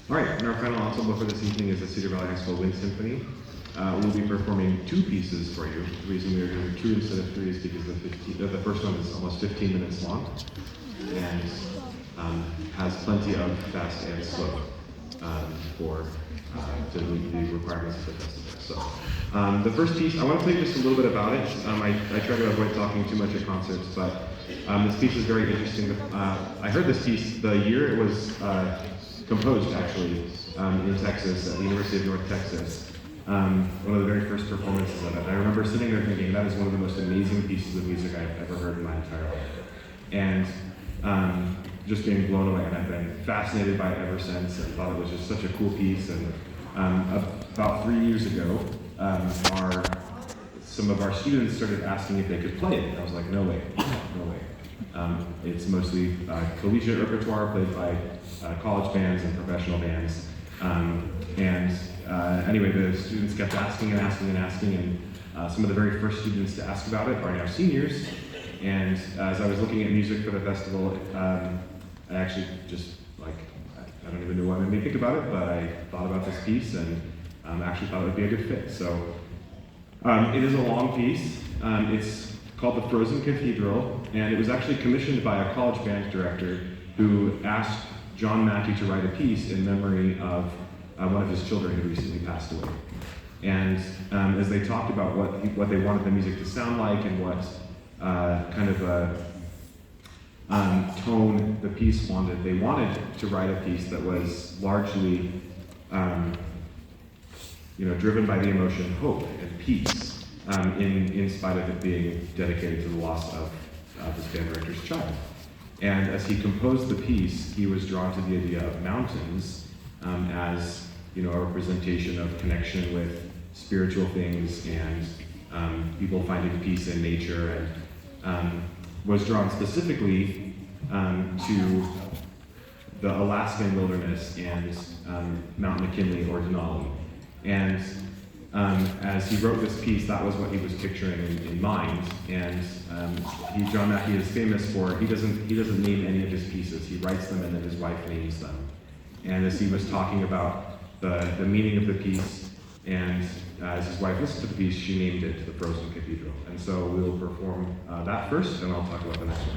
All right, and our final ensemble for this evening is the Cedar Valley High School Wind Symphony. We'll be performing two pieces for you. The reason we are doing two instead of three is because the first one is almost 15 minutes long and has plenty of fast and slow to meet the requirements of the festival. So the first piece, I want to tell you just a little bit about it. I try to avoid talking too much at concerts, but this piece is very interesting. I heard this piece the year it was composed, actually, in Texas, at the University of North Texas. One of the very first performances of it. I remember sitting there thinking, that is one of the most amazing pieces of music I've ever heard in my entire life. And just being blown away, and I've been fascinated by it ever since, and thought it was just such a cool piece. And about 3 years ago, some of our students started asking if they could play it. And I was like, no way, no way. It's mostly collegiate repertoire played by college bands and professional bands. Anyway, the students kept asking and asking and asking, and some of the very first students to ask about it are now seniors. And as I was looking at music for the festival, I actually just, I don't even know what made me think about it, but I thought about this piece and actually thought it would be a good fit. So it is a long piece. It's called The Frozen Cathedral, and it was actually commissioned by a college band director who asked John Mackey to write a piece in memory of one of his children who recently passed away. And as they talked about what they wanted the music to sound like and what kind of a tone the piece wanted, they wanted to write a piece that was largely driven by the emotion hope and peace, in spite of it being dedicated to the loss of this band director's child. And as he composed the piece, he was drawn to the idea of mountains as a representation of connection with spiritual things and people finding peace in nature, and was drawn specifically to the Alaskan wilderness and Mount McKinley or Denali. And as he wrote this piece, that was what he was picturing in mind. And John Mackey is famous for, he doesn't name any of his pieces. He writes them and then his wife names them. And as he was talking about the meaning of the piece, and as his wife listened to the piece, she named it The Frozen Cathedral. And so we'll perform that first, and I'll talk about the next one.